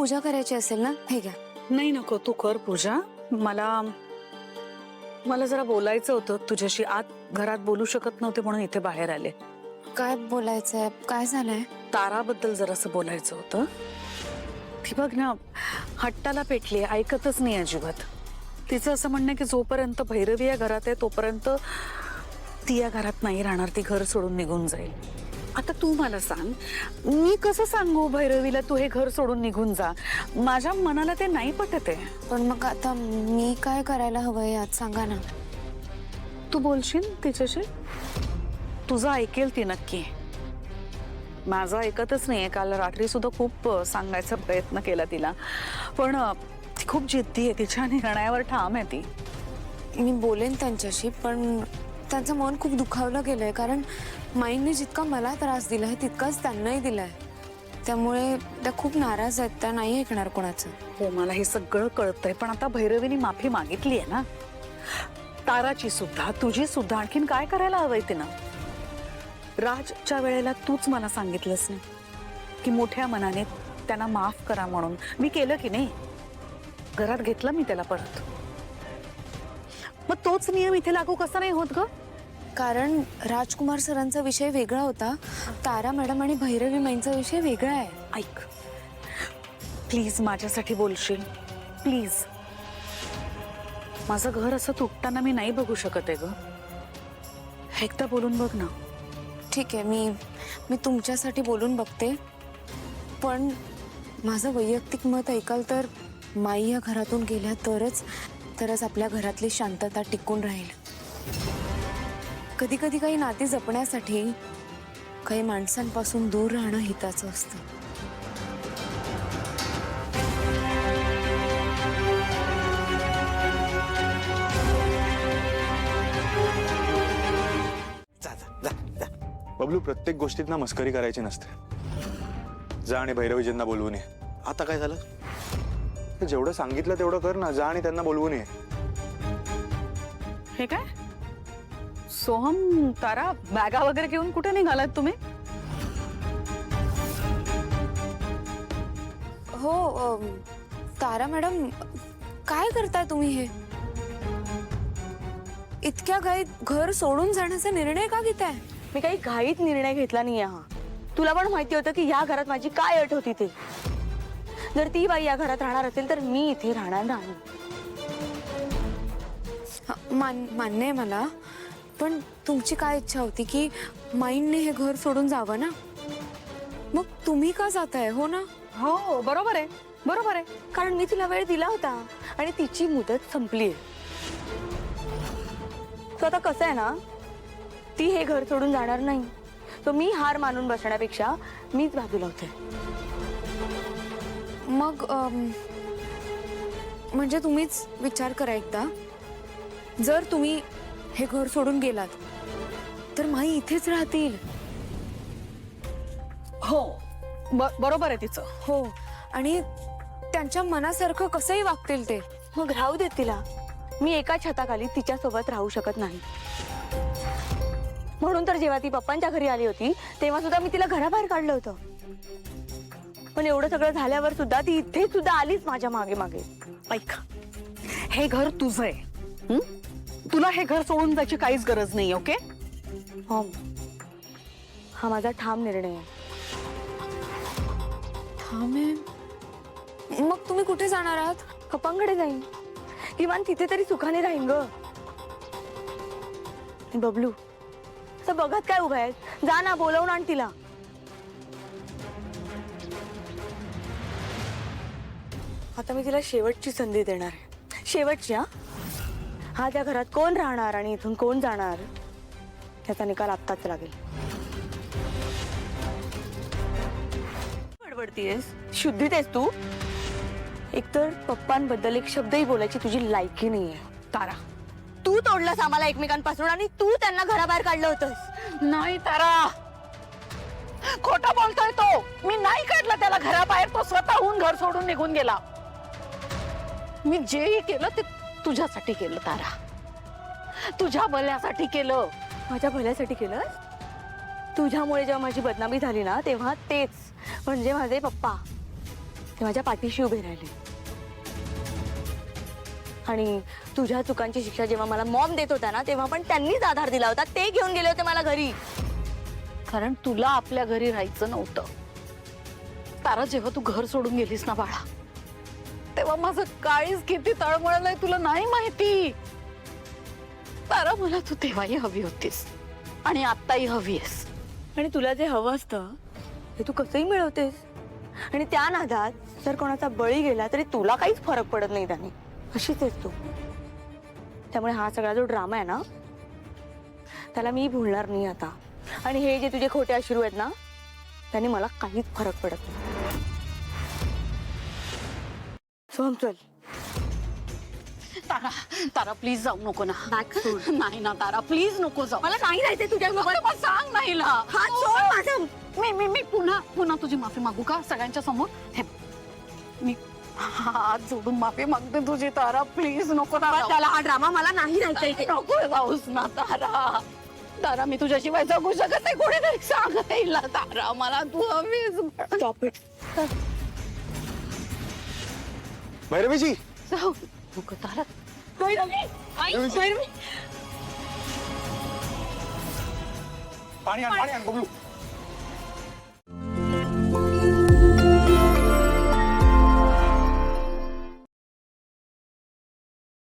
पूजा करायची असेल ना, हे घ्या. नाही नको, तू कर पूजा. मला मला जरा बोलायचं होतं तुझ्याशी. आत घरात बोलू शकत नव्हते म्हणून इथे बाहेर आले. काय बोलायचंय? काय झालंय? ताराबद्दल जरासं बोलायचं होतं. ती बघ ना, हट्टाला पेटली, ऐकतच नाही अजिबात. तिचं असं म्हणणं की जोपर्यंत भैरवी या घरात आहे तोपर्यंत ती या घरात नाही राहणार, ती घर सोडून निघून जाईल. आता तू मला सांग, मी कसं सांगू भैरवीला तू हे घर सोडून निघून जा? माझ्या मनाला ते नाही पटत आहे. पण मग आता मी काय करायला हवंय यात सांगा ना. तू बोलशील तिच्याशी? तुझं ऐकेल ती नक्की. माझं ऐकतच नाहीये. काल रात्री सुद्धा खूप सांगायचा प्रयत्न केला तिला, पण ती खूप जिद्दी आहे. तिच्या निर्णयावर ठाम आहे ती. मी बोलेन त्यांच्याशी, पण त्यांचं मन खूप दुखावलं गेलंय. कारण माईंनी जितका मला त्रास दिलाय तितकाच त्यांनाही दिलाय. त्यामुळे त्या खूप नाराज आहेत. त्या नाही ऐकणार कोणाचं. हो, मला हे सगळं कळतंय, पण आता भैरवीने माफी मागितली आहे ना, ताराची सुद्धा, तुझी सुद्धा. आणखीन काय करायला हवंय तिनं? राजच्या वेळेला तूच मला सांगितलंस ना की मोठ्या मनाने त्यांना माफ करा म्हणून. मी केलं की नाही? घरात घेतलं मी त्याला परत. मग तोच नियम इथे लागू कसा नाही होत ग? कारण राजकुमार सरांचा विषय वेगळा होता, तारा मॅडम आणि भैरवी माईंचा विषय वेगळा आहे. ऐक प्लीज, माझ्यासाठी बोलशील प्लीज? माझं घर असं तुटताना मी नाही बघू शकत आहे ग. एकदा बोलून बघ ना. ठीक आहे, मी तुमच्यासाठी बोलून बघते. पण माझं वैयक्तिक मत ऐकाल तर माई या घरातून गेल्या तरच आपल्या घरातली शांतता टिकून राहील. कधी कधी काही नाती जपण्यासाठी काही माणसांपासून दूर राहणं हिताचं असतं. बबलू, प्रत्येक गोष्टीत ना मस्करी करायची नसते. जा आणि भैरवीजींना बोलवून ये. आता काय झालं? जेवढं सांगितलं तेवढं कर ना. जा आणि त्यांना बोलवून ये. हे काय सोहम, तारा, बॅगा वगैरे घेऊन कुठे निघालात तुम्ही? हो तारा मॅडम, काय करताय तुम्ही? हे इतक्या घाईत घर सोडून जाण्याचा निर्णय का घेताय? मी काही घाईत निर्णय घेतला नाही. हा तुला पण माहिती होतं की या घरात माझी काय अट होती ते. जर ती बाई या घरात राहणार असेल तर मी इथे राहणार नाही. मान्य आहे मला, पण तुमची काय इच्छा होती की माईंडने हे घर सोडून जावं ना? मग तुम्ही का जाताय? हो ना? हो बरोबर आहे, बरोबर आहे. कारण मी तिला वेळ दिला होता आणि तिची मुदत संपली. तो आता कसं आहे ना, ती हे घर सोडून जाणार नाही. तो मी हार मानून बसण्यापेक्षा मीच बाजूला होते. मग म्हणजे तुम्हीच विचार करा एकदा. जर तुम्ही हे घर सोडून गेलात तर माई इथेच राहतील. हो बरोबर आहे तिचं. हो, आणि त्यांच्या मनासारखं कसंही वागतील ते. मग राहू देत तिला. मी एका छताखाली तिच्यासोबत राहू शकत नाही. म्हणून तर जेव्हा ती पप्पांच्या घरी आली होती तेव्हा सुद्धा मी तिला घराबाहेर काढलं होतं. पण एवढं सगळं झाल्यावर सुद्धा ती इथे सुद्धा आलीच माझ्या मागे मागे. ऐक, हे घर तुझं आहे. तुला हे घर सोडून जायची काहीच गरज नाही. ओके? हो, हा माझा ठाम निर्णय आहे. मग तुम्ही कुठे जाणार आहात? पप्पांकडे जाईन. किमान तिथे तरी सुखाने राहीन ग. बबलू, तर बघत काय उभा आहे? जा ना, बोलवून आण तिला. आता मी तिला शेवटची संधी देणार आहे. शेवटची. हा त्या घरात कोण राहणार आणि इथून कोण जाणार याचा निकाल आत्ताच लागेल. बडबडतीयस, शुद्धीत आहेस तू. एकतर पप्पांबद्दल एक शब्दही बोलायची तुझी लायकी नाहीये. तारा, तू तोडलास आम्हाला एकमेकांपासून आणि तू त्यांना घराबाहेर काढलं होतंस. नाही तारा, खोटं बोलतोय तो. मी नाही काढलं त्याला घराबाहेर. तो स्वतःहून घर सोडून निघून गेला. मी जेही केलं ते तुझ्यासाठी केलं तारा, तुझ्या भल्यासाठी केलं. माझ्या भल्यासाठी केलं. तुझ्यामुळे जेव्हा माझी बदनामी झाली ना तेव्हा तेच म्हणजे माझे पप्पा ते माझ्या पाठीशी उभे राहिले. आणि तुझ्या चुकांची शिक्षा जेव्हा मला मॉम देत होता ना, तेव्हा पण त्यांनीच आधार दिला होता. ते घेऊन गेले होते मला घरी. कारण तुला आपल्या घरी राहायचं नव्हतं. तारा, जेव्हा तू घर सोडून गेलीस ना बाळा, तेव्हा माझं काळीज किती तळमळलंय तुला नाही माहिती. तारा, मला तू तेव्हाही हवी होतीस आणि आत्ताही हवी आहेस. आणि तुला जे हवं असतं ते तू कसंही मिळवतेस. आणि त्या नादात जर कोणाचा बळी गेला तरी तुला काहीच फरक पडत नाही त्याने. अशीच आहेस तू. त्यामुळे हा सगळा जो ड्रामा आहे ना, त्याला मी भुलणार नाही आता. आणि हे जे तुझे खोटे अश्रू आहेत ना, त्याने मला काहीच फरक पडत नाही. सोहम, चल. तारा, तारा प्लीज जाऊ नको ना. नाही ना तारा, प्लीज नको जाऊ. मला नाही राहायचंय तुझ्यासोबत. मग सांग नाही ना. हात सोड माझा. मी पुन्हा तुझी माफी मागू का सगळ्यांच्या समोर? हे मी हात जोडून माफी मागते तुझी. तारा प्लीज नको. तारा, त्याला हा ड्रामा मला नाही राहायचंय इथे. नको जाऊस ना तारा. तारा, मी तुझ्याशिवाय जगू शकत नाही. कोणीतरी सांग ना तारा, मला तू हवीस. Stop it. भैरवीजी, जाऊ नको तारा. पाणी आण बबलू.